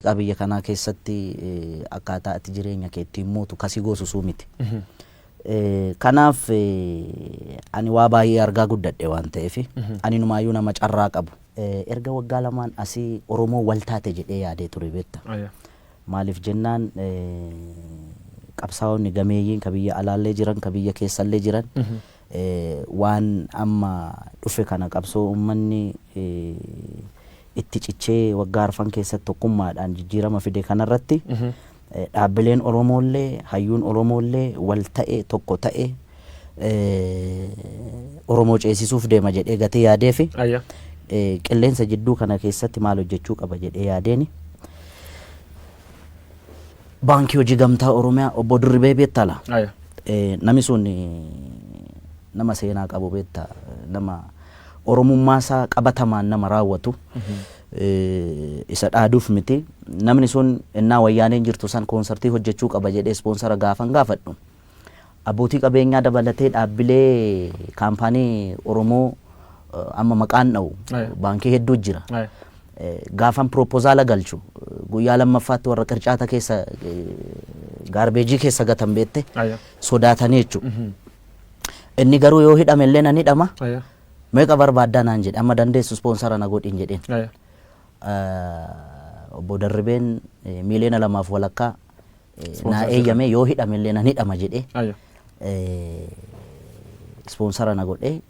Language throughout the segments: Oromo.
Qabiyya kana keessatti akkaataa itti jireenya keetti mootu kasii goosu miti. Kanaaf ani waa baay'ee argaa guddadhe waan ta'eef ani numaayyuu nama carraa qabu. Erga waggaa lamaan asii Oromoo wal taate jedhee yaadee ture beekta. Maaliif jennaan qabsaa'onni gameeyyiin ka biyya alaallee jiran ka biyya keessallee jiran waan amma dhufe kana qabsoo uummanni itti cichee waggaa arfan keessatti tokkummaadhaan jijjiirama fide kanarratti dhaabbileen Oromoollee hayyuun Oromoollee wal ta'e tokko ta'e Oromoo ceesisuuf deema jedhee gatee yaadeefi qilleensa jidduu kana keessatti maal hojjechuu qaba jedhee yaadeeni baankii hojii gamtaa Oromiyaa obbo Dirribee beektala nami sun nama seenaa qabu beekta nama Oromummaasaa qabatamaan nama raawwatu isa dhaaduuf miti namni sun innaa wayyaaneen jirtu san koonsartii hojjechuu qaba jedhee ispoonsara gaafadhu abbootii qabeenyaa dabalatee dhaabbilee kaampaanii Oromoo amma maqaan dha'u baankii hedduu jira gaafan propozaala galchu guyyaa lammaffaatti warra qircaata keessa gaarbeejii keessa gatan beette sodaatanii jechuudha inni garuu yoo hidhame illee nan hidhama meeqa barbaaddaa naan jedhe amma dandeessu ispoonsara na godhin jedheen obbo Dirribeen miiliyoona 2 walakkaa naa eeyyame yoo hidhame illee nan hidhama jedhee ispoonsara na godhee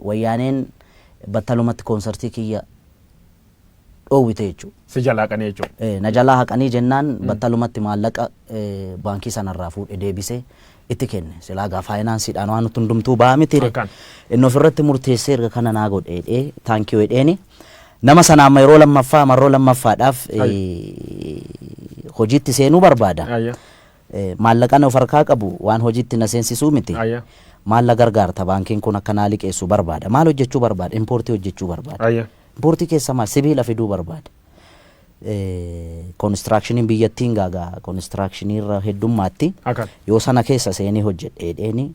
wayyaaneen battalumatti koonsartii kiyya dhoowwite jechuudha. Si jalaa haqanii jechuudha. Na jalaa haqanii jennaan battalumatti maallaqa baankii sanarraa fuudhee deebisee itti kenne silaa gaa faayinaansiidhaan waan nuti hundumtuu ba'a miti inni ofirratti murteessee erga kana naa godhee taankii wedheeni nama sana amma yeroo lammaffaa marroo lammaffaadhaaf hojiitti seenuu barbaada maallaqaan of harkaa qabu waan hojiitti na seensisuu miti maalla gargaarta baankiin kun akka naa liqeessu barbaada maal hojjechuu barbaada impoortii hojjechuu barbaada impoortii keessa maal sibiila fiduu barbaada constructioniin biyyattiin gaagaa constructionii irra heddummaatti yoo sana keessa seenii hojjedheedheeni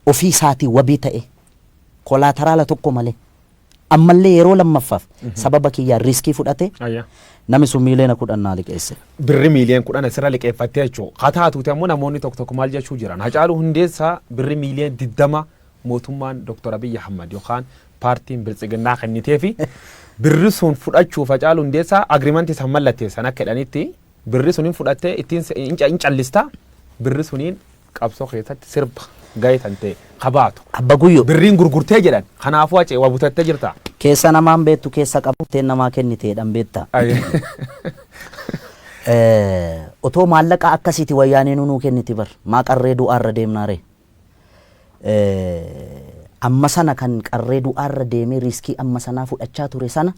ofii isaatii wabii ta'e kolaataraala tokko malee ammallee yeroo lammaffaaf sababa kiyyaan riskii fudhate namni sun miiliyoona 10 naa liqeesse. Birri miiliyoona 10 asirra liqeeffattee jechuudha. Haa taatuuti ammoo namoonni tokko maal jechuu jiran Hacaaluu Hundeessaa birri miiliyoona 20 mootummaan Dr. Abiy Ahmad yookaan paartiin Biltsiginnaa kennitee fi birri sun fudhachuuf Hacaaluu Hundeessaa agriimantii san mallatteessan akka jedhanitti birri suniin fudhattee ittiin in callista birri suniin qabsoo keessatti sirba gaayatan ta'e qabaatu. Abba Guyyoo. Birriin gurgurtee jedhan kanaafuu acee waa butattee jirta. Keessa namaan beektu keessa qabuttee namaa kenniteedhaan beekta. Otoo maallaqa akkasiiti wayyaanee nuu kenniti bar maa qarree du'aarra deemnaare. Amma sana kan qarree du'aarra deemee riskii amma sanaa fudhachaa ture sana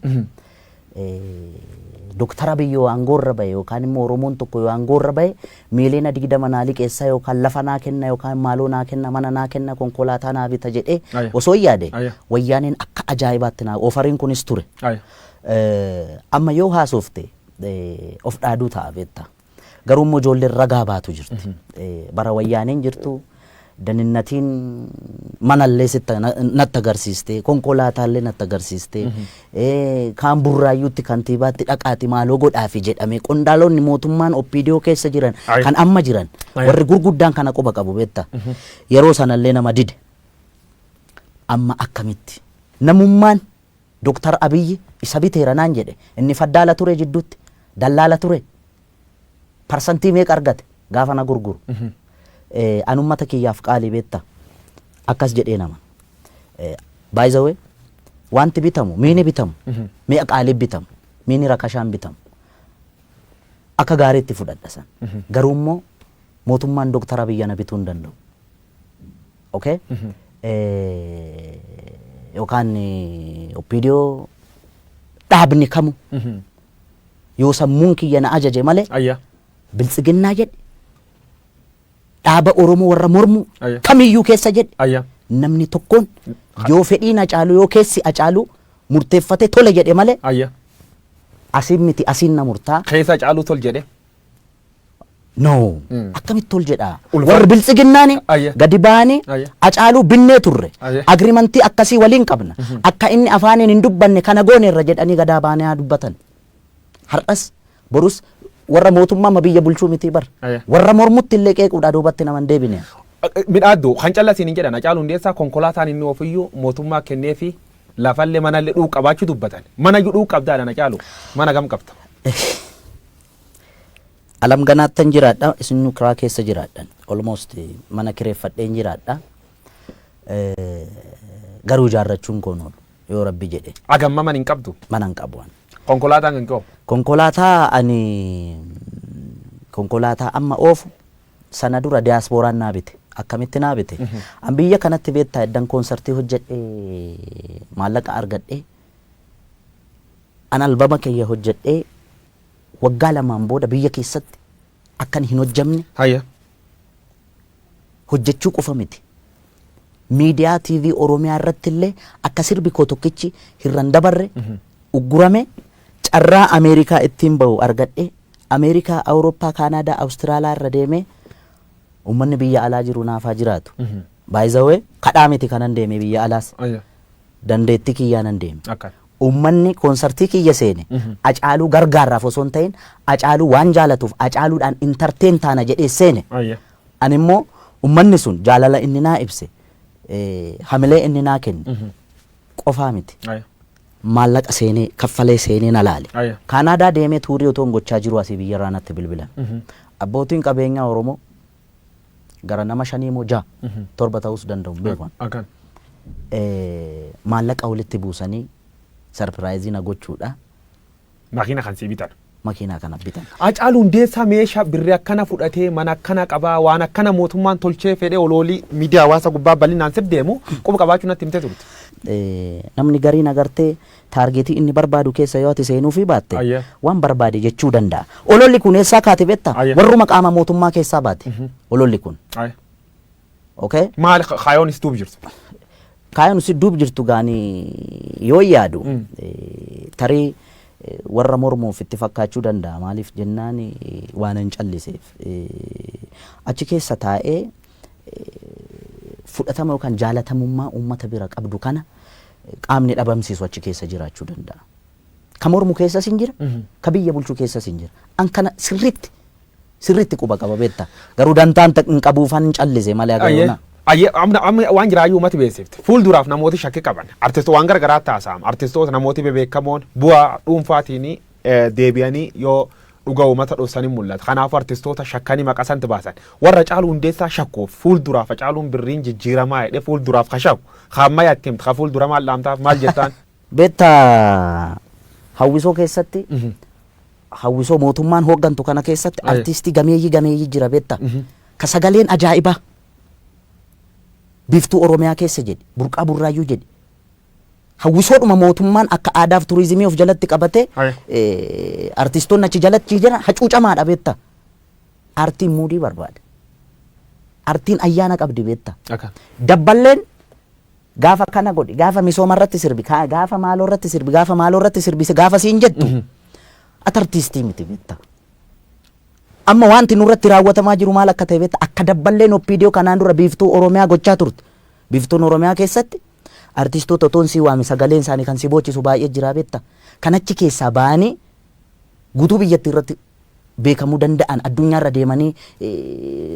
Dr. Abiy yoo aangoorra bahe yookaan immoo Oromoon tokko yoo aangoorra bahe miiliyoona 20 naa liqeessaa yookaan lafa naa kenna yookaan maaloo naa kenna mana naa kenna konkolaataa naa bita jedhee osoo yaade wayyaaneen akka ajaa'ibaatti naa ofariin kunis ture. Amma yoo haasofte of dhaaduu ta'a beekta garuu immoo ijoolleen ragaa baatu jirti bara wayyaaneen jirtu. Daninnatiin manallee natti agarsiiste konkolaataallee natti agarsiiste kaan burraayyuutti kantiibaatti dhaqaati maaloo godhaafi jedhame qondaalonni mootummaan OPDO keessa jiran kan amma jiran warri gurguddaan kana quba qabu beekta yeroo sanallee nama dide amma akkamitti namummaan Dr. Abiy isa biteera naan jedhe inni faddaala ture jidduutti dallaala ture parsantii meeqa argate gaafa na gurguru. Anummata kiyyaaf qaalii beekta akkas jedhee nama by the way wanti bitamu miini bitamu mi'a qaalii bitamu miini rakashaan bitamu akka gaariitti fudhadha san garuu immoo mootummaan Dr. Abiy na bituu hin danda'u okay yookaan OPDO dhaabni kamu yoo sammuun kiyya na ajaje malee Biltsiginnaa jedhe dhaaba Oromoo warra mormu kamiyyuu keessa jedhe namni tokkoon yoo fedhiin Hacaaluu yoo keessi Hacaaluu murteeffate tole jedhe malee asiin miti asiin na murtaa keessa Hacaaluu tol jedhe no akkamitti tol jedha warri Biltsiginnaani gadi baanii Hacaaluu binnee turre agriimantii akkasii waliin qabna akka inni afaaniin hin dubbanne kana gooneerra jedhanii gadaa baanii haa dubbatan Har'as borus warra mootummaa biyya bulchuu miti bar. Warra mormutti illee qeequudha duubatti nama hin deebine. Midhaaddu kan callasiin hin jedhan Hacaaluu Hundeessaa konkolaataan inni ofiyyuu mootummaa kennee fi lafallee manallee dhuu qabaachuu dubbatan. Mana dhuu qabdaadhaan Hacaaluu mana gam qabda. Alam ganaattan jiraadha isin kiraa keessa jiraadhan almost mana kireeffadheen jiraadha. Garuu ijaarrachuun koon oolu yoo rabbi jedhe. Agamma mana hin qabdu? Mana hin qabu. Konkolaataan kan qabu? Konkolaataa amma oofu sana dura diyaaspooraan naa bite. Akkamitti naa bite? An biyya kanatti beektaa eddan koonsartii hojjedhee maallaqa argadhee an albama kiyya hojjedhee waggaa lamaan booda biyya keessatti akkan hin hojjamne hojjechuu qofa miti. Miidiyaa TV Oromiyaa irratti illee akka sirbi koo tokkichi hirran dabarre uggurame carraa Ameerikaa ittiin bahu argadhe Ameerikaa, Awurooppaa, Kaanaadaa, Awustiraaliyaa irra deemee ummanni biyya alaa jiru naafaa jiraatu. Baay'izawee kadhaa miti kanan deeme biyya alaas dandeettii kiyyaanan deeme. Ummanni koonsartii kiyya seene Hacaaluu gargaarraaf osoo hin ta'in Hacaaluu waan jaalatuuf Hacaaluudhaan intarteen taana jedhee seene. Ani immoo ummanni sun jaalala inni naa ibse hamilee inni naa kenne qofaa miti. Maallaqa seenee kaffalee seenee na laale. Kaanaadaa deemee tuurii otoo gochaa jiru asii biyya irraa natti bilbilan. Abbootiin qabeenyaa Oromoo gara nama 5 moo 6 7 ta'us danda'u beekan. Maallaqa walitti buusanii sarpiraayizii na gochuudha. Makiina kan sii bitan. Makiinaa kana bitan. Hacaaluu Hundeessaa meeshaa birrii akkana fudhatee mana akkana qabaa waan akkana mootummaan tolchee fedhee oloolii miidiyaa hawaasa gubbaa bal'inaan sir deemu quba qabaachuu natti himtee turte. Namni gariin agartee taargeetii inni barbaadu keessa yoo ati seenuu fi baatte waan barbaade jechuu danda'a. Ololli kun eessaa kaate beektaa? Warruma qaama mootummaa keessaa baate. Ololli kun. Okay? Maal kaayoon si duub jirtu? Kaayoon si duub jirtu gaanii yoo yaadu tarii warra mormuuf itti fakkaachuu danda'a. Maaliif jennaan waan hin calliseef. Achi keessa taa'ee fudhatama yookaan jaalatamummaa uummata bira qabdu kana qaamni dhabamsiisu achi keessa jiraachuu danda'a. Ka mormu keessas hin jira, ka biyya bulchuu keessas hin jira. An kana sirriitti quba qaba beektaa. Garuu dantaan hin qabuufan hin callise malee agaruuna. Waan jiraayyuu uummati beeksifte. Fuulduraaf namooti shakkii qaban. Artistoota waan garagaraa taasifama. Artistoota namooti bebeekamoon bu'aa dhuunfaatiin deebi'anii yoo dhugaa uummata dhoosanii mul'ata. Kanaafuu artistoota shakkanii maqasanti baasan. Warra Hacaaluu Hundeessaa shakkuuf fuulduraaf Hacaaluun birriin jijjiiramaa jedhee fuulduraaf ka shakku. Hamma yaatti himta. Ka fuuldura maal dhaamtaaf maal jettaan? Beektaa hawwisoo keessatti hawwisoo mootummaan hooggantu kana keessatti artistii gameeyyii jira beektaa. Ka sagaleen ajaa'ibaa. Biiftuu Oromiyaa keessa jedhe burqaa burraayyuu jedhe hawwisoodhuma mootummaan akka aadaaf turizimii of jalatti qabate artistoonni achi jalatti jiran hacuucamaadha beektaa. Artiin muudii barbaada. Artiin ayyaana qabdi beektaa. Dabballeen gaafa kana godhi gaafa misooma irratti sirbi gaafa maaloo irratti sirbi gaafa maaloo irratti sirbise gaafa siin jettu ati artistii miti beektaa. Amma wanti nurratti raawwatamaa jiru maal akka ta'e beektaa akka dabballeen oppiidiyoo kanaan dura biiftuu Oromiyaa gochaa turte. Biiftuun Oromiyaa keessatti artistoota otoon si waame sagaleen isaanii kan si boochisu baay'ee jira beektaa. Kan achi keessaa ba'anii guutuu biyyattii irratti beekamuu danda'an addunyaarra deemanii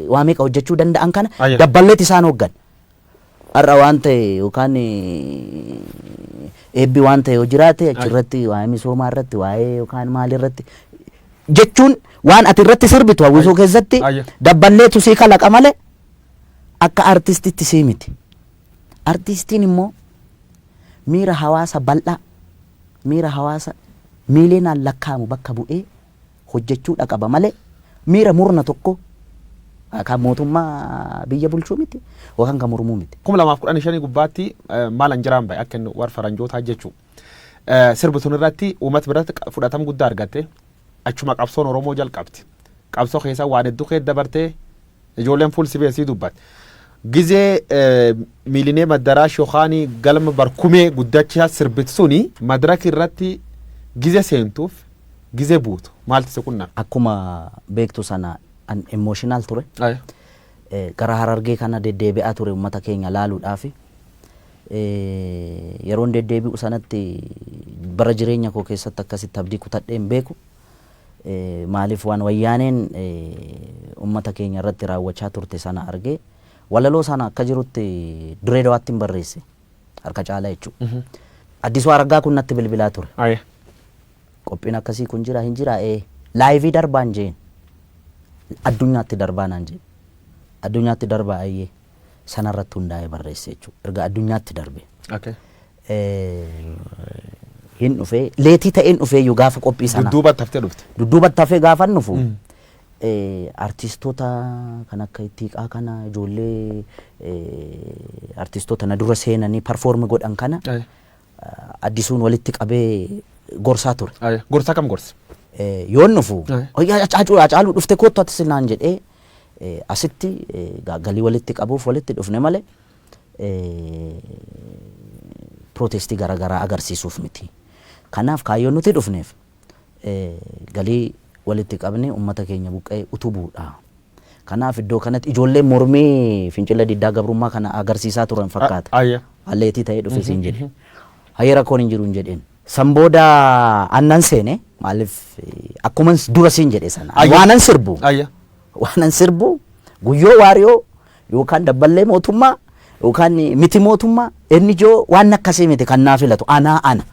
waa meeqa hojjechuu danda'an kana dabballeetti isaan hooggan. Har'a waan ta'e yookaan eebbi waan ta'e yoo jiraate achirratti waa'ee misoomaa irratti waa'ee yookaan maal irratti jechuun waan ati irratti sirbitu hawwisoo keessatti dabballeetu sii kalaqa malee akka artistitti sii miti. Artistiin immoo miira hawaasa bal'aa miira hawaasa miiliyoonaan lakkaa'amu bakka bu'ee hojjechuudha qaba malee miira murna tokko kan mootummaa biyya bulchuu miti yookaan kan mormuu miti. 2015 gubbaatti maal anjiraan bahe akka inni warra faranjootaa jechuu sirbituun irratti uummata biratti fudhatama guddaa argatte. Achuma qabsoon Oromoo jalqabti. Qabsoo keessa waan hedduu keessa dabartee ijoolleen fuul sibeesii dubbatte. Gizee miilinee madaraash yookaan galma barkumee guddachaa sirbiti suni madaraka irratti gizee seentuuf gizee buutu maalti si qunname? Akkuma beektu sana emotional ture. Gara Harargee kana deddeebi'aa ture uummata keenya laaluudhaaf. Yeroon deddeebi'u sanatti bara jireenya koo keessatti akkasitti abdii kutadhee hin beeku. maaliif waan wayyaaneen ummata keenya irratti raawwachaa turte sana argee walaloo sana akka jirutti Direedawaatti hin barreesse harka caalaa jechuudha. Addisuu Araggaa kun natti bilbilaa ture. Qophiin akkasii kun jira hin jira laayivii darbaan jeen addunyaatti darbaa naan jeen addunyaatti darbaa ayyee sanarratti hundaa'ee barreesse jechuudha. Erga addunyaatti darbe. Hin dhufee leetii ta'een dhufee yoo gaafa qophii sana. Dudduubatti haftee dhufte. Dudduubatti hafee gaafa dhufu. Artistoota kan akka Ittiiqaa kana ijoollee artistoota na dura seenanii perform godhan kana Addisuun walitti qabee gorsaa ture. Gorsaa kam gorsa? Yoon dhufu Hacaaluu dhufte kootu ati sinaan jedhee asitti galii walitti qabuuf walitti dhufne malee protestii garaagaraa agarsiisuuf miti. Kanaaf kaayyoon nuti dhufneef galii walitti qabne ummata keenya buqqee utubuudha. Kanaaf iddoo kanatti ijoolleen mormii fincila diddaa gabrummaa kana agarsiisaa turan fakkaata. Alleetii ta'ee dhufe siin jedhe. Hayyee rakkoon hin jiru hin jedheen. San booda annan seene maaliif akkuma dura siin jedhe sana waanan sirbu. Waanan sirbu guyyoo waariyoo yookaan dabballee mootummaa yookaan miti mootummaa inni ijoo waan akkasii miti kan naa filatu ana.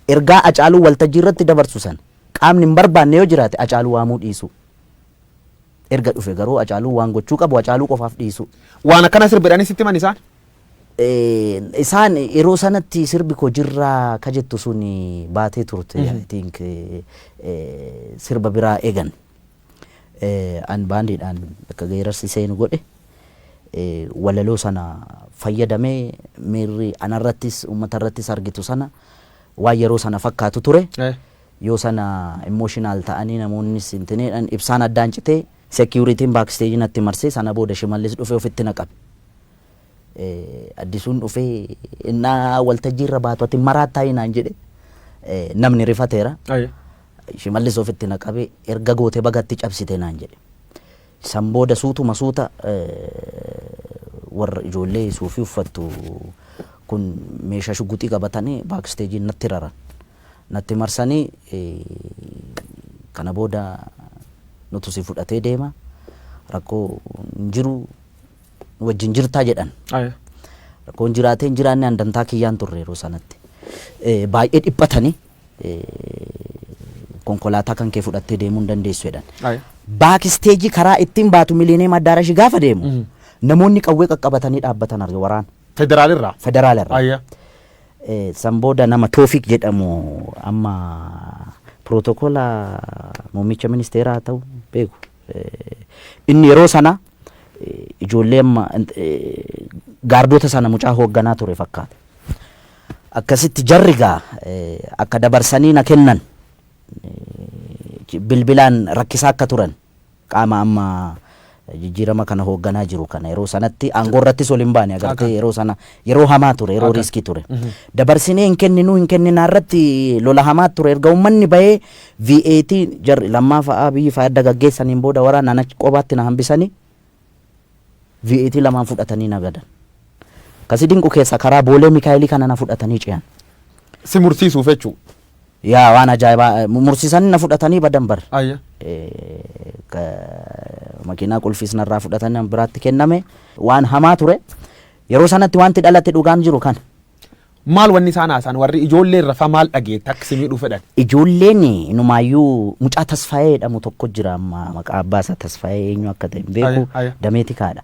Ergaa Hacaaluu waltajjii irratti dabarsu sana qaamni hin barbaanne yoo jiraate Hacaaluu waamuu dhiisu. Erga dhufe garuu Hacaaluu waan gochuu qabu Hacaaluu qofaaf dhiisu. Waan akkana sirbidhanii sitti man isaan? Isaan yeroo sanatti sirbi koo jirraa ka jettu sun baatee turte. I think sirba biraa eegan. An baandiidhaan akka geerarsi seenu godhe walaloo sana fayyadamee miirri anarrattis uummatarrattis argitu sana waan yeroo sana fakkaatu ture. Yoo sana emotional ta'anii namoonni sintineedhaan ibsaan addaan citee security'n backstage natti marsee sana booda Shimallis dhufee ofitti naqabe. Addisuun dhufee innaa waltajjii irra baatu ati maraattaa hinaan jedhe namni rifateera. Shimallis ofitti naqabe erga goote bagatti cabsite naan jedhe. San booda suutuma suuta warra ijoollee suufii uffattu kun meeshaa shuguxii qabatanii backstage natti raran. Natti marsanii kana booda nutu si fudhatee deema rakkoo jiru wajjin jirtaa jedhan. Rakkoon jiraatee hin jiraanne handantaa kiyyaan turre yeroo sanatti. Baay'ee dhiphatanii konkolaataa kan kee fudhattee deemuu hin dandeessu jedhan. Baaksteejii karaa ittiin baatu Miliineem Addaarash gaafa deemu namoonni qawwee qaqqabatanii dhaabbatan arge waraana. Federaalirraa? Federaalirraa. San booda nama Toofiq jedhamu amma protokoola muummicha ministeeraa ta'u beeku. Inni yeroo sana ijoollee amma gaardota sana mucaa hoogganaa ture fakkaata. Akkasitti jarrigaa akka dabarsanii na kennan bilbilaan rakkisaa akka turan qaama amma jijjiirama kana hoogganaa jiru kana yeroo sanatti aangoo irrattis ol hin baane agartee yeroo sana yeroo hamaa ture yeroo riskii ture. Dabarsinee hin kenninaa irratti lola hamaa ture erga uummanni bahee VAT jarri lammaa fa'aa biyyi fa'aa adda gaggeessaniin booda waraana achi qobaatti na hambisanii VAT lamaan fudhatanii na gadan. Kasi dinqu keessa karaa boolee Mikaayilii kana na fudhatanii ce'an. Si mursiisuuf jechuu? Yaa waan ajaa'ibaa mursiisanii na fudhatanii badan bar. Makiinaa qulfiis narraa fudhatanii biraatti kenname waan hamaa ture. Yeroo sanatti wanti dhalate dhugaan jiru kan. Maal wanni isaan haasan warri ijoolleen rafaa maal dhageetta akka simii dhufe dhan? Ijoolleen inumaayyuu mucaa Tasfaayee jedhamu tokko jira amma maqaa abbaasaa Tasfaayee eenyu akka ta'e beeku dameetikaadha.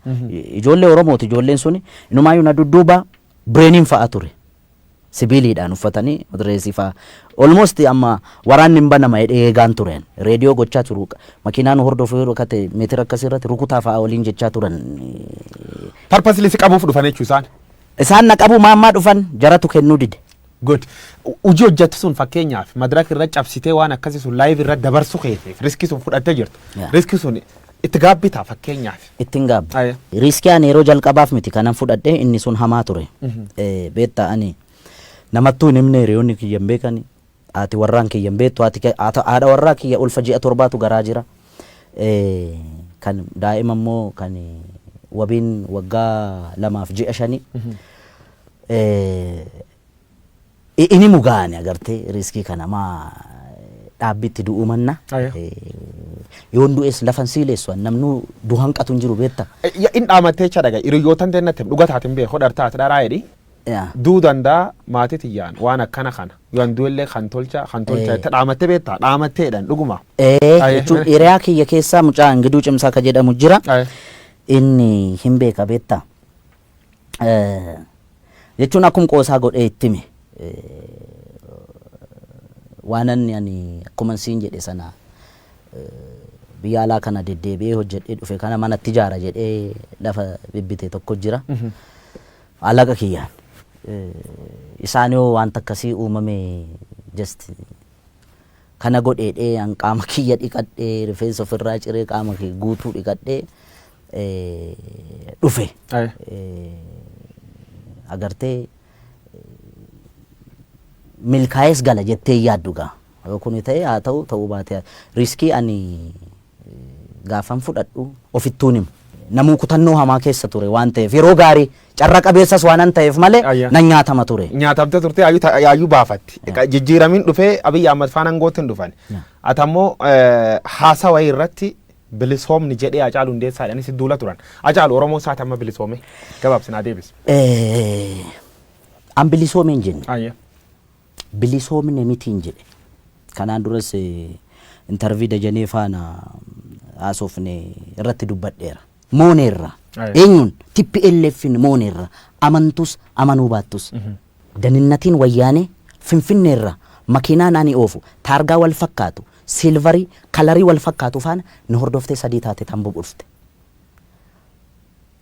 Ijoollee Oromooti ijoolleen suni inumaayyuu na dudduuba bireeniin fa'a ture. Sibiiliidhaan uffatanii madireesii fa'a. Almost amma waraanni hin banama eegaan turen. Reediyoo gochaa turu makiinaan hordofuu yeroo kate meetira akkasirratti rukutaa fa'a waliin jechaa turan. Parpasli si qabuuf dhufan jechuu isaan? Isaan na qabu maammaa dhufan jaratu kennuu dide. Good. Hojii hojjettu sun fakkeenyaaf madaraka irra cabsitee waan akkasii sun live irra dabarsu keeteef riskii sun fudhattee jirtu. Riskii sun itti gaabbitaa fakkeenyaaf. Ittiin gaabbi. Riskii ani yeroo jalqabaaf miti kanan fudhadhee inni sun hamaa ture. Beektaa ani namattuu hin himne hiriyoonni kiyyan beekani. Haati warraan kiyyan beektu haadha warraa kiyya ulfa ji'a torbaatu garaa jira. Kan daa'ima immoo kan wabiin waggaa 2.5 ini mugaani agartee riskii kana dhaabbitti du'uu manna. Ayya. Yoon du'es lafan siileessu namnu duhan qatuun jiru beetta. In dhaamattee cha dhaga hiriyootan teennatti dhugataatiin bee hodhartaati dharaa jedhi. Duu dandaa maatii tiyyaan waan akkana kana yoon du'ellee kan tolcha itti dhaamattee beektaa dhaamatteedhaan dhuguma. Jechuun hiriyaa kiyya keessaa mucaa Ingiduu Cimsaa ka jedhamu jira. Inni hin beeka beektaa. Jechuun akkuma qoosaa godhee itti hime. Waan ani akkuma siin jedhe sana biyya alaa kana deddeebi'ee hojjedhee dhufe kana manatti ijaara jedhee lafa bibbite tokko jira. Alaqa kiyyaan. Isaan yoo wanta akkasii uumame just kana godheedhee an qaama kiyya dhiqadhee rifeensa ofirraa ciree qaama kiyya guutuu dhiqadhee dhufe. Agartee milkaa'es gala jettee yaaddu gaa. Kun ta'e haa ta'uu baate riskii ani gaafan fudhadhu ofittuun himu. Namuu kutannoo hamaa keessa ture waan ta'eef yeroo gaarii carra qabeessas waan an ta'eef malee nan nyaatama ture. Nyaatamte turte ayyuu baafatti. Jijjiiramiin dhufee Abiyyi Ahmad faana angootti dhufan. Atammoo haasawa irratti bilisoomni jedhee Hacaaluu Hundeessaadhaan si duula turan. Hacaaluu Oromoo isaati amma bilisoome gabaabsinaa deebis. An bilisoomeen jenne. Bilisoomne mitiin jedhe. Kanaan duras intervii Dajanee faana haasofne irratti dubbadheera. Mooneerra. Eenyuun TPLFin mooneerra amantus amanuu baattus. Daninnatiin wayyaanee Finfinneerra makiinaa naani oofu taargaa wal fakkaatu silvarii kalarii wal fakkaatu faana ni hordoftee sadii taate tamboo dhufte.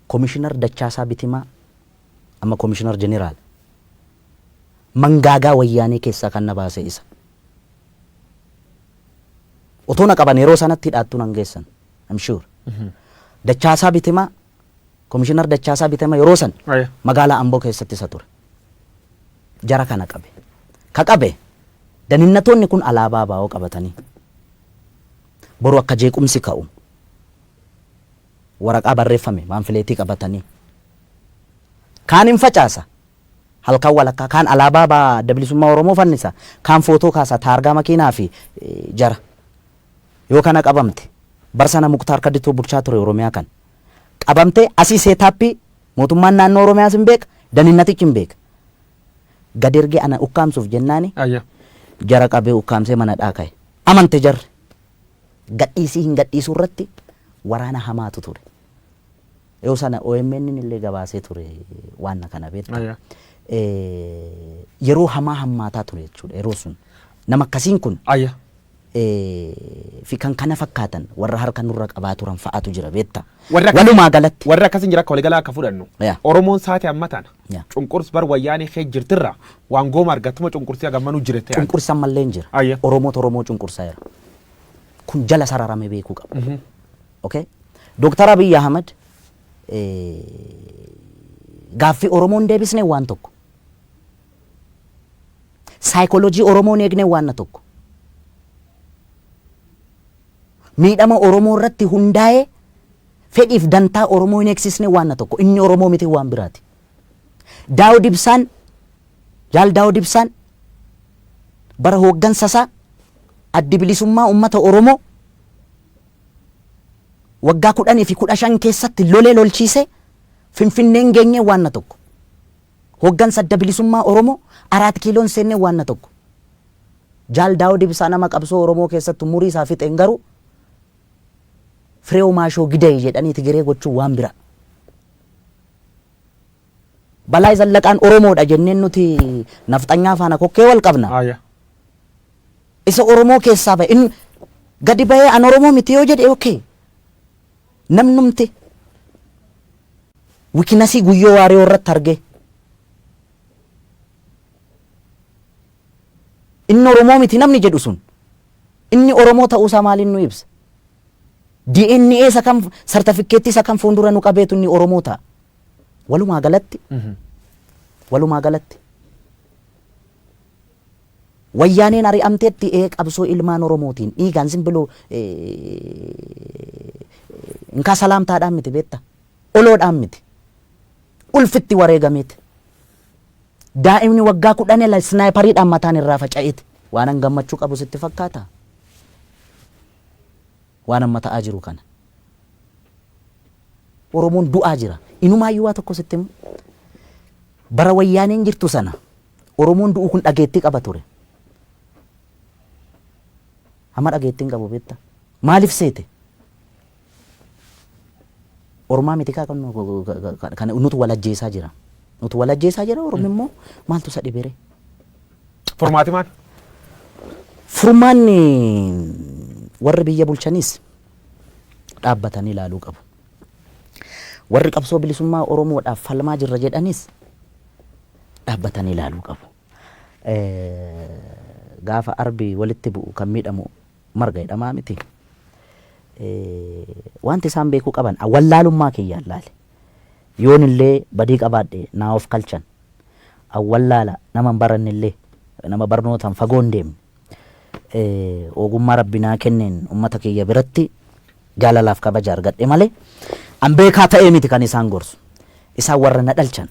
Komishinar Dachaasaa Bitimaa amma komishinar jeneraal mangaagaa wayyaanee keessaa kan na baase isa. Otoo na qaban yeroo sanatti hidhaattuu nan geessan. I'm sure. Dachaasaa Bitimaa komishinar Dachaasaa Bitimaa yeroo san magaalaa Amboo keessatti isa ture. Jara kana qabe. Ka qabe daninnatoonni kun alaabaa baa'oo qabatanii boru akka jeequmsi ka'u waraqaa barreeffame maanfileetii qabatanii kaan hin facaasa halkan walakkaa kaan alaabaa baa bilisummaa Oromoo fannisa kaan footoo kaasa taargaa makiinaa fi jara yoo kana qabamte barsana Muktaar Kadditoo bulchaa ture Oromiyaa kan qabamte asii seetaappii mootummaan naannoo Oromiyaas hin beeka daninnatichi hin beeka gad ergee ana ukkaamsuuf jennaani jara qabee ukkaamsee mana dhaaka'e amante jarre gadhiisii hin gadhiisuu irratti waraana hamaatu ture. Yoo sana OMN illee gabaasee ture waan kana beektaa. Yeroo hamaa hammaataa ture jechuudha yeroo sun nama akkasiin kun fi kan kana fakkaatan warra harka nurra qabaa turan fa'aatu jira beektaa. Walumaa galatti warra akkasiin jira akka waliigalaa akka fudhannu Oromoon saate ammataan cunqurs bar wayyaanee kee jirtirra waan gooma argattuma cunqursii agammanuu jirte. Cunqursan mallee hin jira. Oromoo cunqursaa jira. Kun jala sararame beekuu qaba. Okay? Dr. Abiy Ahmad gaaffii Oromoon deebisne waan tokko. Saayikooloojii Oromoon eegne waan tokko. Miidhama Oromoo irratti hundaa'ee fedhiif dantaa Oromoo hin eegsisne waan tokko. Inni Oromoo miti waan biraati. Daawud Ibsaan Jaal Daawud Ibsaan bara hooggansasaa addi bilisummaa uummata Oromoo waggaa 10 fi 15 keessatti lolee lolchiise Finfinneen geenye waan tokko. Hooggansa adda bilisummaa Oromoo 4 kiiloon seenne waan tokko. Jaal Daawud Ibsaa nama qabsoo Oromoo keessatti umurii isaa fixeen garuu Fireew Maashoo Gidee jedhanii Tigiree gochuu waan bira. Balaa Zallaqaan Oromoodha jenneen nuti nafxanyaa faana kokkee wal qabna. Isa Oromoo keessaa ba'e inni gadi ba'ee an Oromoo miti yoo jedhe okay. Namnumti wikinasii guyyoo waaree irratti arge. Inni Oromoo miti namni jedhu sun inni Oromoo ta'uusaa maaliin nu ibsa? DNA isa kam sartifikeetii isa kam fuuldura nu qabeetu inni Oromoo ta'a. Walumaa galatti wayyaaneen ari'amteetti qabsoo ilmaan Oromootiin dhiigaan simbiloo inkaa salaamtaadhaan miti beetta oloodhaan miti ulfitti wareegameeti daa'imni waggaa 10 snaayipariidhaan mataan irraa faca'eeti waan an gammachuu qabu sitti fakkaata waan amma ta'aa jiru kana. Oromoon du'aa jira. Inumaayyuu waa tokko sitti himu. Bara wayyaaneen jirtu sana Oromoon du'u kun dhageettii qaba ture. Amma dhageettiin qabu beektaa. Maaliif seete? Oromaa miti kaa kan nutu walajjeesaa jira. Nutu walajjeesaa jira Oromoo immoo maaltu isa dhibere? Furmaati maal? Furmaanni warri biyya bulchanis dhaabbatanii ilaaluu qabu. Warri qabsoo bilisummaa Oromoodhaaf falmaa jirra jedhanis dhaabbatanii ilaaluu qabu. Gaafa arbi walitti bu'u kan miidhamu marga jedhamaa miti. Wanti isaan beekuu qaban awwallaalummaa kiyyaan laale. Yoon illee badii qabaadhe naa of kalchan. Awwallaala nama hin baranne illee nama barnootaan fagoo hin deemne. Ogummaa rabbinaa kenneen ummata kiyya biratti jaalalaaf kabaja argadhe malee an beekaa ta'ee miti kan isaan gorsu. Isaan warra na dhalchan,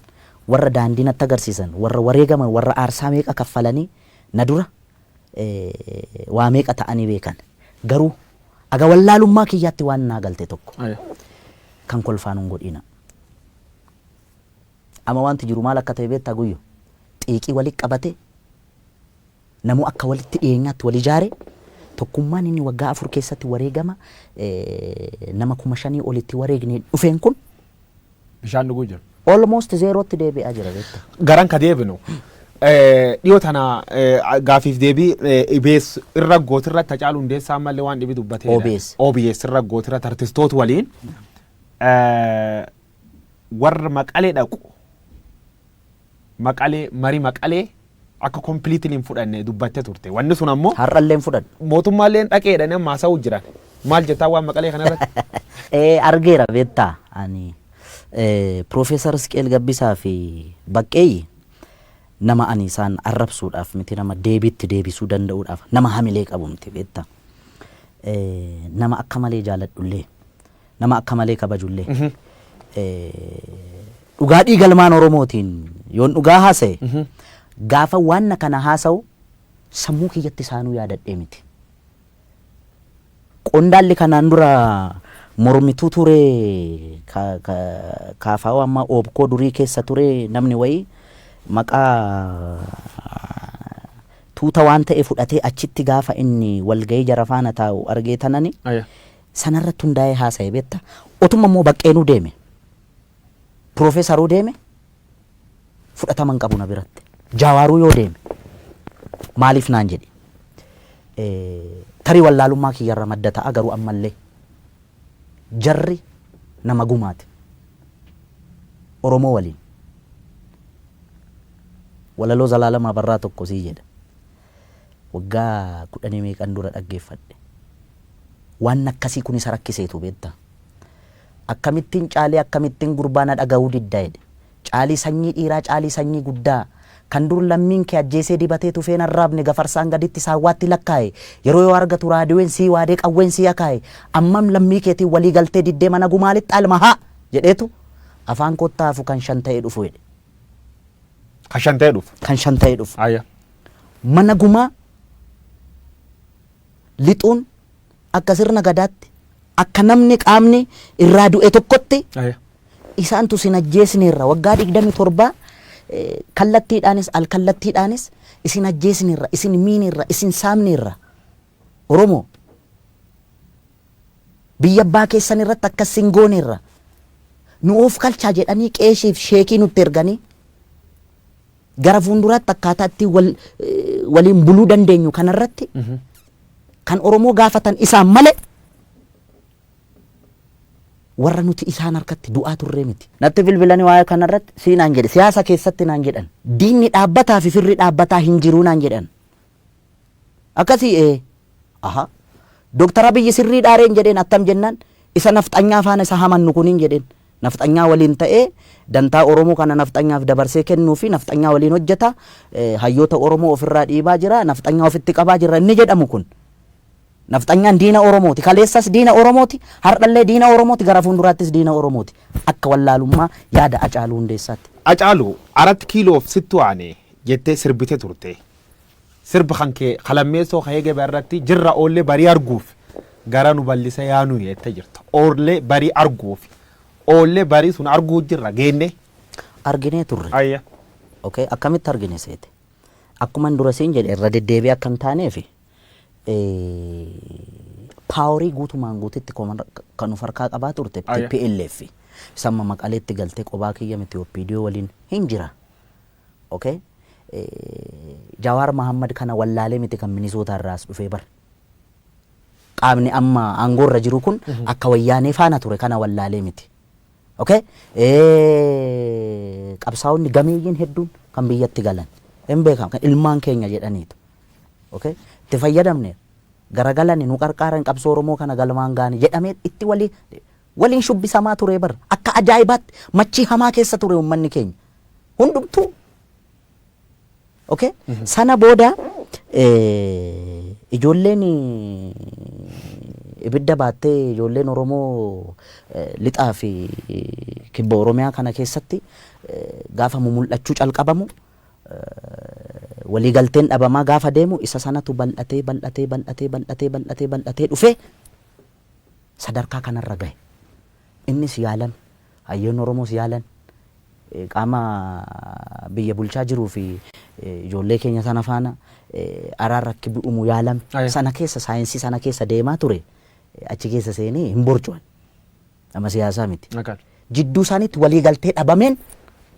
warra daandii natti agarsiisan, warra wareegaman, warra aarsaa meeqa kaffalanii na dura waa meeqa ta'anii beekan. Garuu aga wallaalummaa kiyyaatti waan naa galte tokko kan kolfaan hin godhina. Amma wanti jiru maal akka ta'e beektaa guyyo xiiqii walitti qabate namu akka walitti dhiyeenyaatti wal ijaare tokkummaan inni waggaa 4 keessatti wareegama nama 5,000 olitti wareegne dhufeen kun bishaan dhuguu jira. Almost zeerootti deebi'aa jira beektaa. Garan ka deebinu dhiyoo tana gaafiif deebii IBS irra gootirra Hacaaluu Hundeessaa ammallee waan dhibi dubbatee OBS irra gootirra artistoota waliin warra Maqalee dhaqu Maqalee marii Maqalee akka completely hin fudhanne dubbattee turte. Wanni sun ammoo har'allee hin fudhanne. Mootummaallee dhaqeedhaan amma haasa'uu jiran. Maal jettaa waan Maqalee kanarratti? Argeera beektaa ani Profeesar Isqeel Gabbisaa fi Baqqeeyyi nama ani isaan arrabsuudhaaf miti nama deebiitti deebisuu danda'uudhaaf nama hamilee qabu miti beektaa. Nama akka malee jaaladhullee nama akka malee kabajullee dhugaa dhiigalmaan Oromootiin yoon dhugaa haasa'e gaafa waan kana haasa'u sammuu kiyyatti isaanuu yaadadhee miti. Qondaalli kanaan dura mormituu ture kaafaa amma oobkoo durii keessa ture namni wayii maqaa tuuta waan ta'e fudhatee achitti gaafa inni walgahii jara faana taa'u argee tanani sanarratti hundaa'ee haasa'e beektaa. Otuma immoo Baqqeenuu deeme Profeesaruu deeme fudhataman qabu na biratti. Jaawaaruu yoo deeme maaliif naan jedhe tarii wallaalummaa kiyyarra madda ta'a garuu ammallee jarri nama gumaati Oromoo waliin walaloo Zalaalamaa Barraa tokko sii jedha waggaa 10 meeqan dura dhaggeeffadhe waan akkasii kun isa rakkiseetu beektaa. Akkamittiin caalee akkamittiin gurbaana dhaga'uu diddaa jedhe caalii sanyii dhiiraa caalii sanyii guddaa kan dur lammiin kee ajjeesee dibatee tufeen arraabne gafarsaan gaditti saawwaatti lakkaa'e yeroo yoo argatu raadiyoon sii waadee qawween sii akaa'e ammam lammii keetiin walii galtee diddee mana gumaalitti almahaa jedheetu afaan kottaafu kan 5 ta'ee dhufu jedhe. Kan 5 ta'ee dhufu. Kan 5 ta'ee dhufu. Mana gumaa lixuun akka sirna gadaatti akka namni qaamni irraa du'e tokkotti isaantu sin ajjeesneerra waggaa 27 kallattiidhaanis alkallattiidhaanis isin ajjeesneerra isin miineerra isin saamneerra Oromoo biyya abbaa keessan irratti akka singooneerra nu of kalchaa jedhanii qeeshiif sheekii nutti erganii gara fuulduraatti akkaataatti waliin buluu dandeenyu kanarratti kan Oromoo gaafatan isaan malee warra nuti isaan harkatti du'aa turree miti. Natti bilbilanii waa'ee kanarratti sii naan jedhe siyaasa keessatti naan jedhan diinni dhaabbataa fi firri dhaabbataa hin jiruu naan jedhan. Akkasii Dooktar Abiyyi sirrii dhaareen jedheen attam jennaan isa nafxanyaa faana isa hamannu kuniin jedheen nafxanyaa waliin ta'ee dantaa Oromoo kana nafxanyaaf dabarsee kennuu fi nafxanyaa waliin hojjeta hayyoota Oromoo ofirraa dhiibaa jira nafxanyaa ofitti qabaa jira inni jedhamu kun. Nafxanyaan diina Oromooti kaleessas diina Oromooti hardhallee diina Oromooti gara fuulduraattis diina Oromooti akka wallaalummaa yaada Hacaaluu Hundeessaatti. Hacaaluu 4 kiiloof sittu aanee jettee sirbite turte. Sirba kan kee qalammeessoo ka'ee gabaa irratti jirra oollee barii arguuf gara nu bal'isa yaanu jettee jirta. Oollee barii arguuf oollee barii sun arguu jirra geenne. Arginee turre. Ayya. Okay, akkamitti argine seete? Akkuma dura siin jedhe irra deddeebi'ee akka hin taaneef paaworii guutumaan guutitti kan of harkaa qabaa turte TPLF. Samma Maqaleetti galtee qophaa kiyya miti OPDO waliin hin jira. Okay? Jawaar Mahammad kana wallaalee miti kan Minisoota irraas dhufee bar. Qaamni amma aangoorra jiru kun akka wayyaanee faana ture kana wallaalee miti. Okay? Qabsaa'onni gameeyyiin hedduun kan biyyatti galan. Hin beekamu kan ilmaan keenya jedhaniitu. Okay? Itti fayyadamne garagalani nu qarqaaran qabsoo Oromoo kana galmaan gaani jedhamee itti waliin shubbisamaa ture bar. Akka ajaa'ibaatti machii hamaa keessa ture uummanni keenya. Hundumtuu. Okay? Sana booda ijoolleen ibidda baattee ijoolleen Oromoo lixaa fi kibba Oromiyaa kana keessatti gaafa mul'achuu calqabamu waliigalteen dhabamaa gaafa deemu isa sanatu bal'atee dhufe sadarkaa kanarra gahe. Innis yaalan hayyoon Oromoos yaalan qaama biyya bulchaa jiruu fi ijoollee keenya sana faana araarrakki bu'umu yaalam sana keessa saayinsii sana keessa deemaa ture achi keessa seenee hin borcuan nama siyaasaa miti. Jidduu isaaniitti waliigaltee dhabameen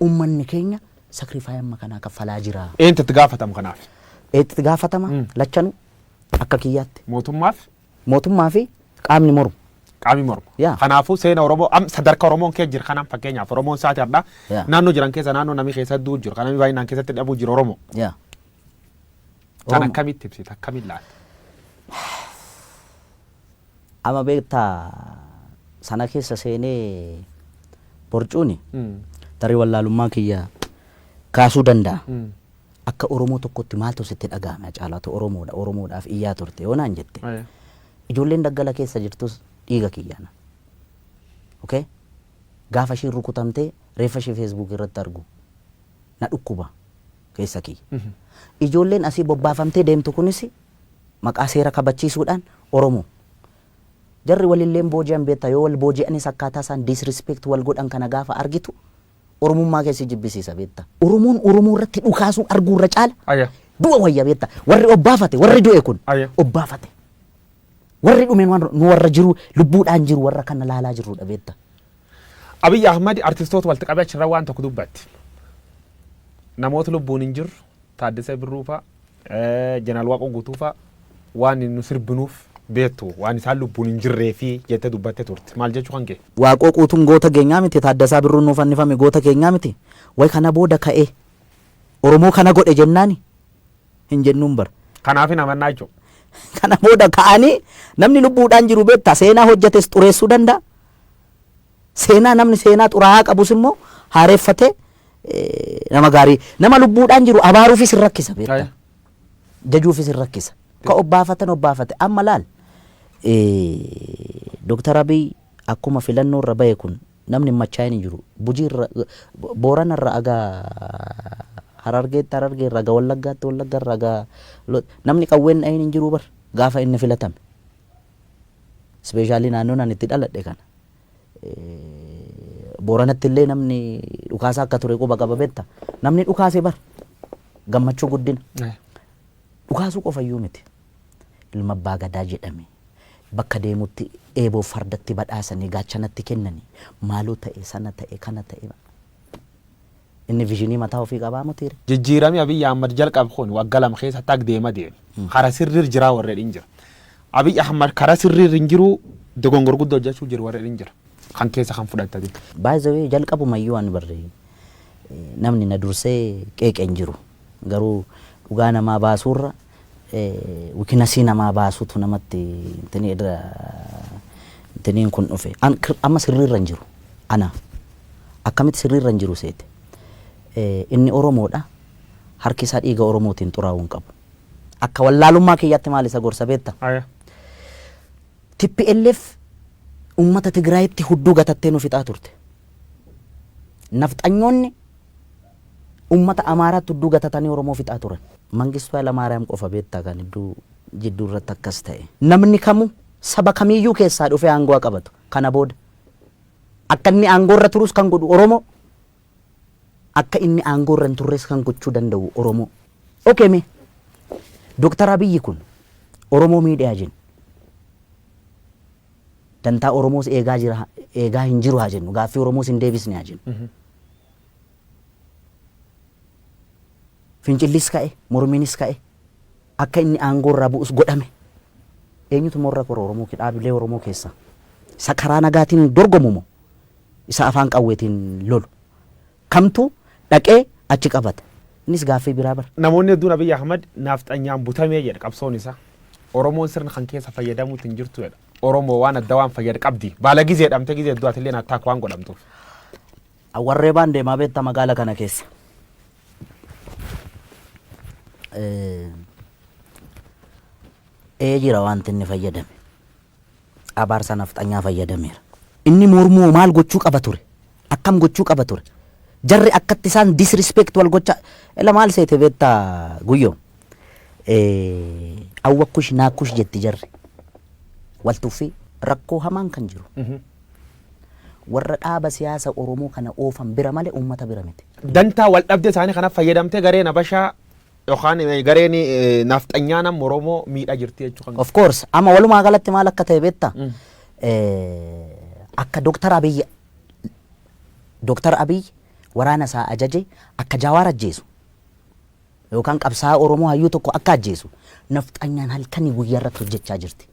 uummanni keenya sakrifaayii amma kanaa kaffalaa jira. Eenyutu itti gaafatamu kanaaf? Itti gaafatama lachanu akka kiyyaatti. Mootummaa fi qaamni mormu. Qaamni mormu. Kanaafuu seena Oromoo sadarkaa Oromoon keessa jira kanaan fakkeenyaaf Oromoon saati addaa naannoo jiran keessa naannoo namni keessa du'u jiru kan namni baay'inaan keessatti dhabuu jiru Oromoo. Kan akkamitti ibsita akkamiin laata? Amma beektaa sana keessa seenee borcuuni tarii wallaalummaa kiyya kaasuu danda'a. Akka Oromoo tokkotti maaltu sitti dhagahame caalaatu Oromoodhaaf iyyaa turte yoo naan jette. Ijoolleen daggala keessa jirtus dhiiga kiyyaana. Okay? Gaafa ishiin rukutamtee reeffa ishee Facebook irratti argu na dhukkuba keessa kiyya. Ijoolleen asii bobbaafamtee deemtu kunis maqaa seera kabachiisuudhaan Oromoo. Jarri walilleen booji'an beektaa yoo wal booji'anis akkaataa isaan disrespect wal godhan kana gaafa argitu Oromummaa keessi jibbisiisa beektaa. Oromoon Oromoo irratti dhukaasuu arguurra caala du'a wayya beektaa. Warri obbaafate warri du'e kun obbaafate. Warri dhumeen nu warra jiru lubbuudhaan jiru warra kana laalaa jirudha beektaa. Abiy Ahmad artistoota walitti qabee achirra waan tokko dubbatti. Namoota lubbuun hin jirru Taaddasee Birruu fa'a Jeneraal Waaqoo Guutuu fa'a waan nu sirbinuuf beektu waan isaan lubbuun hin jirree fi jettee dubbattee turte. Maal jechuu kan kee? Waaqoo Guutuun goota keenyaa miti Taaddasaa Birruun nuuf fannifame goota keenyaa miti. Way kana booda ka'ee Oromoo kana godhe jennaani hin jennuun bara. Kanaaf hin amannaa jechuudha. Kana booda ka'anii namni lubbuudhaan jiru beektaa seenaa hojjetes xureessuu danda'a. Seenaa namni seenaa xuraa'aa qabus immoo haareeffatee nama gaarii nama lubbuudhaan jiru abaaruufis hin rakkisa beektaa. Jajuufis hin rakkisa. Ka obbaafate amma laal Dr. Abiy akkuma filannoo irra bahe kun namni machaa'in hin jiru. Bujii Boorana irra agaa Harargeetti irra agaa Wallaggaatti Wallagga irra agaa namni qawween dhayin hin jiru bar gaafa inni filatame. Ispeeshaalii naannoon ani itti dhaladhe kana. Booranatti illee namni dhukaasa akka ture quba qaba beektaa. Namni dhukaase bar gammachuu guddina. Dhukaasuu qofayyuu miti. Ilma abbaa gadaa jedhame bakka deemutti eeboo fardatti badhaasanii gaachanatti kennanii maaloo ta'e sana ta'e kana ta'e. Inni viizhinii mataa ofii qabaa mutiire. Jijjiiramni Abiy Ahmad jalqabe kun waggaa lama keessa tak deema deeme. Karaa sirriir jiraa warreen hin jira. Abiy Ahmad karaa sirriir hin jiru dogongor guddoo hojjechuu jiru warreen hin jira. Kan keessa kan fudhattate. Baay'ee jalqabumayyuu waan barree namni na dursee qeeqeen jiru garuu dhugaa namaa baasuurra wikinasii namaa baasuutu namatti intiniin kun dhufe amma sirriirra hin jiru ana akkamitti sirriirra hin jiru seete inni Oromoodha harki isaa dhiiga Oromootiin xuraa'uu hin qabu akka wallaalummaa kiyyaatti maal isa gorsa beekta TPLF ummata Tigraayitti hudduu gatattee nu fixaa turte nafxanyoonni ummata Amaaraatti hudduu gatatanii Oromoo fixaa turan. Mangistuu Hayilamaariyaam qofa beektaa kan jidduu irratti akkas ta'e. Namni kamuu saba kamiyyuu keessaa dhufee aangoo qabatu kana booda akka inni aangoo irra turus kan godhu Oromoo akka inni aangoo irra hin turres kan gochuu danda'u Oromoo. Okay mee Dooktar Abiyyi kun Oromoo miidhaa jennu dantaa Oromoos eegaa hin jiru haa jennu gaaffii Oromoos hin deebisne haa jennu. Fincillis ka'e mormiinis ka'e akka inni aangoo irraa bu'us godhame eenyutu morra kora Oromoo dhaabilee Oromoo keessa isa karaa nagaatiin dorgomu isa afaan qawweetiin lolu kamtu dhaqee achi qabata innis gaaffii biraa bara. Namoonni hedduun Abiy Ahmad nafxanyaan butamee jedha qabsoon isaa Oromoon sirna kan keessa fayyadamuutu hin jirtu jedha. Oromoo waan adda waan fayyada qabdi baala gizee dhamte gizee du'aatillee nattaak waan godhamtuuf. Warree baan deemaa beektaa magaala kana keessa. Jira wanti inni fayyadame abaarsa nafxanyaa fayyadameera. Inni mormuu maal gochuu qaba ture akkam gochuu qaba ture jarri akkatti isaan disrespect wal gocha ela maal seete beektaa guyyoo awwakkush naakkush jetti jarri waltuufi rakkoo hamaan kan jiru warra dhaaba siyaasa Oromoo kana oofan bira malee uummata bira miti. Dantaa wal dhabde isaanii kana fayyadamtee gareen Habashaa yookaan gareen nafxanyaa Oromoo miidhaa jirti jechuudha. Of course amma walumaa galatti maal akka ta'e beektaa akka Dooktar Abiy waraana isaa ajaje akka Jawaar ajjeesu yookaan qabsaa'aa Oromoo hayyuu tokko akka ajjeesu nafxanyaan halkanii guyyaa irratti hojjechaa jirti.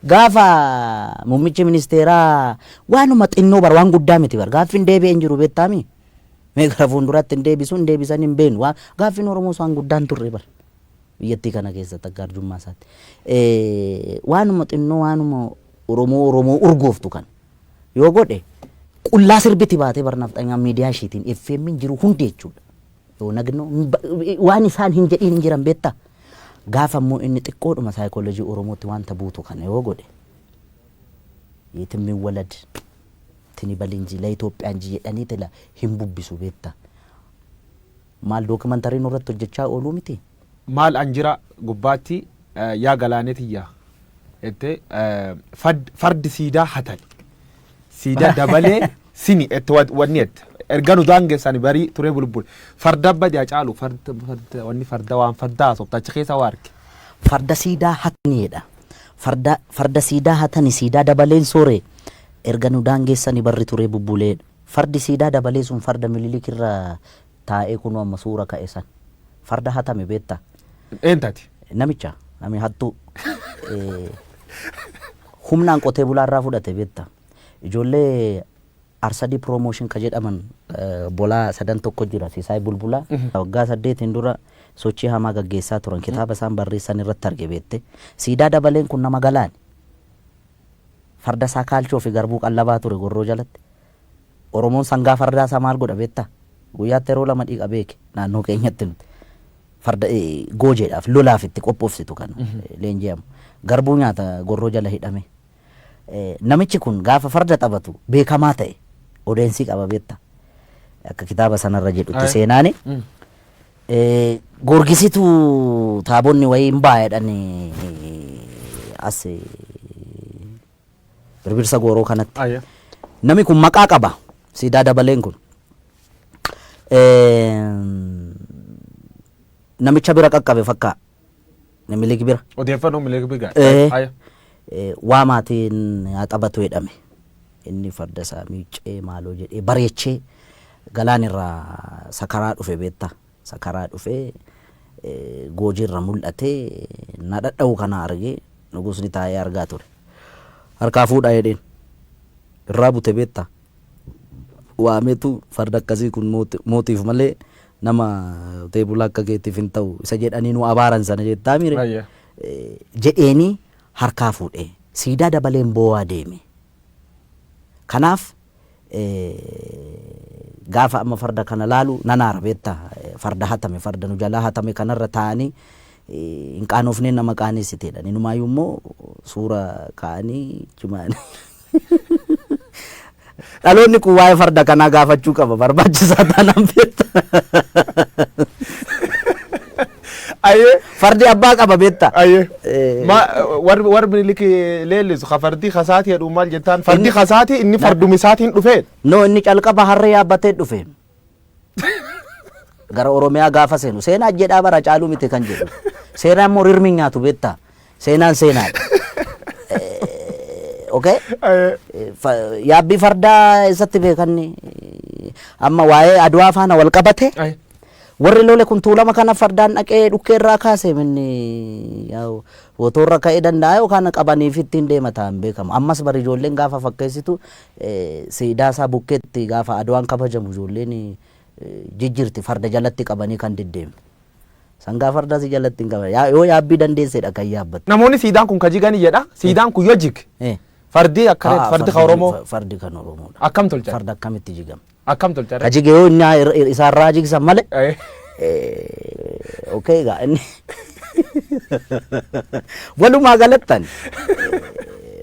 Gaafa muummichi ministeeraa waanuma xinnoo bar waan guddaa miti bar gaaffiin deebi'ee hin jiru beektaami. Mee gara fuulduratti hin deebisu hin deebisan hin beenu gaaffiin Oromoo waan guddaan turre bar biyyattii kana keessatti akka arjummaa isaatti. Waanuma xinnoo waanuma Oromoo urgooftu kan yoo godhe qullaa sirbiti baatee bar nafxanyaan miidiyaa ishiitiin FM hin jiru hundi jechuudha. Yoo nagnoo waan isaan hin jedhiin hin jiran beektaa. Gaafa immoo inni xiqqoodhuma saayikooloojii Oromootti wanta buutu kana yoo godhe yeetimmi walad tini balinji la Itoophiyaan jedhanii tila hin bubbisu beektaa. Maal dookumantariin irratti hojjechaa ooluu miti. Maal anjira gubbaatti yaa galaaneetiyyaa ette fardi siidaa hatan siidaa dabalee sini ette wanni ette erganu daangeessani barii turee bulbul farda badia caalu farda wanni farda waan fardaa sobtachi keessa waarke farda siidaa hataniidha farda siidaa hatani siidaa dabaleen soore erganu daangeessani barri turee bubbuleedha fardi siidaa dabalee sun farda mililik irra taa'ee kunoo amma suura ka'e san farda hatame beektaa eentati namicha nami hattuu humnaan qotee bulaarraa fudhate beektaa ijoollee Arsadi promotion ka jedhaman bolaa sadan tokko jira Sisaay Bulbulaa waggaa 8 dura sochii hamaa gaggeessaa turan kitaaba isaan barreessan irratti arge beekte siidaa dabaleen kun nama galaan farda isaa kaalchoo fi garbuu qallabaa ture gorroo jalatti Oromoon sangaa fardaa isaa maal godha beektaa guyyaatti yeroo lama dhiiqa beeke naannoo keenyatti nuti farda goojeedhaaf lolaaf itti qophoofsitu kan leenji'amu garbuu nyaata gorroo jala hidhame namichi kun gaafa farda taphatu beekamaa ta'e odeensi qaba beektaa akka kitaaba sanarra jedhutti seenaani gorgisitu taabonni wayii hin baay'edhan as birbirsa gooroo kanatti nami kun maqaa qaba siidaa dabaleen kun namicha bira qaqqabe fakkaa namilik bira odeeffannoo milik bigaa waa maatiin haa taphatu jedhame inni farda isaa miiccee maaloo jedhee bareechee galaan irraa sakaraa dhufe beektaa sakaraa dhufee goojiirra mul'atee na dhadha'u kana argee nugusni taa'ee argaa ture harkaa fuudhaa jedheen irraa bute beektaa waameetu farda akkasii kun mootiif malee nama teebula akka keetiif hin ta'u isa jedhanii nu abaaran sana jettaa mire jedheeni harkaa fuudhee siidaa dabaleen boo'aa deeme kanaaf gaafa amma farda kana laalu nanaara beektaa farda hatame farda nu jalaa hatame kanarra taa'anii hin qaanofneen nama qaaneessiteedha inumaayyuu immoo suura kaa'anii cimaanii dhaloonni kun waa'ee farda kanaa gaafachuu qaba barbaachisaa taanaan beektaa Aye. Fardi abbaa qaba beetta. Aye. War Minilik leellisu ka fardi kasaati jedhu maal jettaan fardi kasaati inni fardumisaatiin dhufee. No inni calqaba harree yaabbatee dhufe. Gara Oromiyaa gaafa seenu seenaa jedhaa bara caaluu miti kan jedhu. Seenaan immoo rirmi nyaatu beetta. Seenaan seenaadha. Okay? Yaabbii fardaa isatti beekanni amma waa'ee Adwaa faana wal qabate. Warri lole kun tuulama kana fardaan dhaqee dhukkee irraa kaase minni wotoorra ka'ee danda'a yookaan qabaniif ittiin deemataan beekamu. Ammas bari ijoolleen gaafa fakkeessitu siidaa isaa bukkeetti gaafa Adwaan kabajamu ijoolleen jijjirti farda jalatti qabanii kan deddeemu. Sangaa farda si jalatti hin qaban yoo yaabbii dandeessedha kan yaabbattu. Namoonni siidaan kun ka jiganii jedha. Siidaan kun yoo jig. Fardi akkanatti fardi ka Oromoo. Fardi kan Oromoodha. Akkam tolcha. Farda akkamitti jigama. Akkam tolcha. Ka jige yoo inni isaarraa jigsan malee. Okay gaa inni walumaa galattan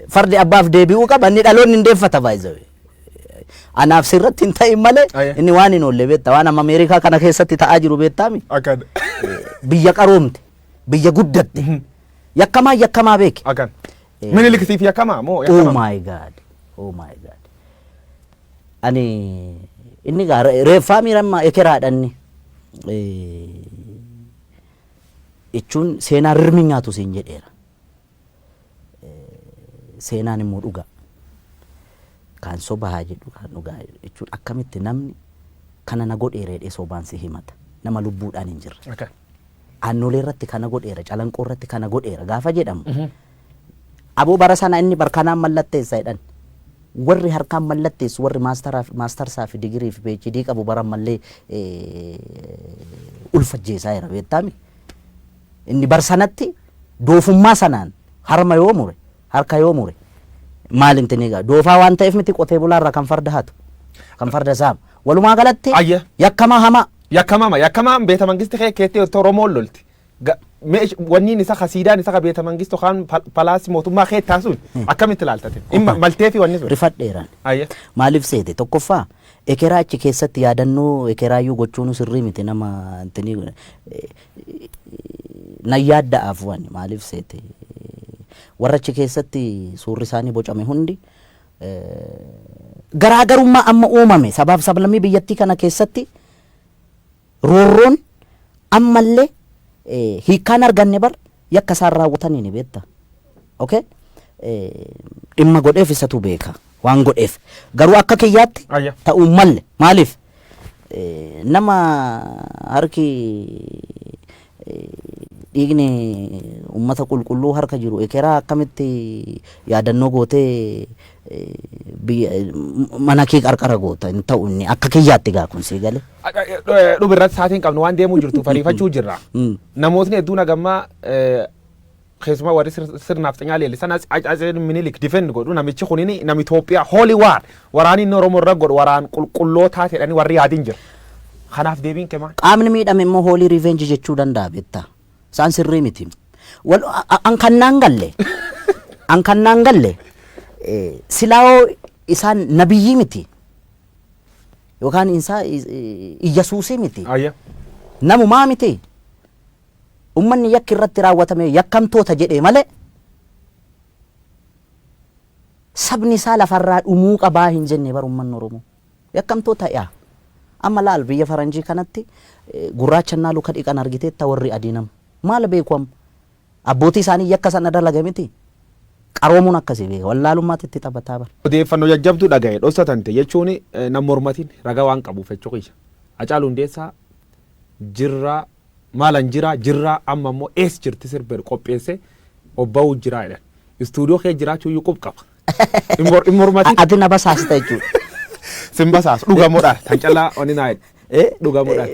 fardi abbaaf deebi'uu qaba inni dhaloonni hin deeffata baay'ee. Anaaf sirratti hin ta'in malee inni waan hin oolle beektaa waan amma Ameerikaa kana keessatti ta'aa jiru beektaami. Biyya qaroomte biyya guddatte yakkamaa beeke. Miniliksiif yakkamaa moo yakkamaa? Oh my God, oh my God. Ani inni gaa reeffaa miirammaa ekeraadhanni jechuun seenaa rirmi nyaatu siin jedheera. Seenaan immoo dhugaa. Kan sobaa jedhu kan dhugaa jechuun akkamitti namni kana na godheeredhe sobaan si himata. Nama lubbuudhaan hin jirre. Aannolee irratti kana godheera, calanqoo irratti kana godheera gaafa jedhamu. Aboo bara sana inni barkanaan mallatteessa jedhan. Warri harkaan mallatteessu warri maastarsaa fi digirii fi PhD qabu bara mallee ulfajjeesaa jira beektaami. Inni bar sanatti doofummaa sanaan harma yoo mure harka yoo mure maal inti ni gaa doofaa waan ta'eef miti qotee bulaarraa kan farda hatu kan farda saama walumaa galatti yakkamaa hamaa. Yakkamaa beeta mangisti keettee Oromoon lolti. Wanniin isa kasiidaan isa beeta mangistu kan palaasii mootummaa keettaa sun akkamitti ilaaltate? Maltee fi wanni sun. Rifadheeran. Maaliif seete tokkoffaa ekeraa achi keessatti yaadannoo ekeraayyuu gochuun sirrii miti nama intini na yaadda'aaf wanni maaliif seete warra achi keessatti suurri isaanii bocame hundi garaagarummaa amma uumame sabaaf sablammii biyyattii kana keessatti roorroon ammallee hiikkaan arganne bar yakka isaan raawwatanii ni beekta. Okay? Dhimma godheef isatu beeka waan godheef garuu akka kiyyaatti ta'uu malle maaliif nama harki dhiigni ummata qulqulluu harka jiru ekeraa akkamitti yaadannoo gootee mana kee qarqara goota hin ta'u inni akka kiyyaatti gaa kun sii gale. Dhubirratti saatiin qabnu waan deemuu jirtu fariifachuu jirra. Namootni hedduun hagammaa keessumaa warri sirnaaf xinyaa leellisan Atseen Minilik difenni godhu namichi kunini nama Itoophiyaa hooli waar waraanni inni Oromoo irra godhu waraan qulqullootaa jedhanii warri yaadiin jira. Kanaaf deebiin kee maal? Qaamni miidhame immoo hoolii riveenji jechuu danda'a beektaa. Isaan sirrii miti. An kannaan galle silaa'oo isaan nabiyyii miti yookaan isaa Iyyesuusii miti. Namumaa miti. Ummanni yakki irratti raawwatame yakkamtoota jedhee malee sabni isaa lafarraa dhumuu qabaa hin jenne bar ummanni Oromoo yakkamtoota yaa amma laal biyya faranjii kanatti gurraachannaa luka dhiqan argiteetta warri adiinam maal beekum abbootii isaanii yakka sana dalaga miti qaroomuun akkasii beeka wallaalummaatti itti taphataa bar. Odeeffannoo jajjabduu dhaga'e dhoksatante jechuun nama mormatiin ragaa waan qabuuf jechuu qiyya. Hacaaluu Hundeessaa jirraa maalan jirraa amma immoo ees jirti sirbeer qopheesse obba'uu jiraa jedhan. Istuudiyoo kee jiraachuu iyyuu qub qaba. Mormatiin. Ati na basaasta jechuudha. Sin basaas dhugamoodhaan tan callaa wani naa dhugamoodhaan.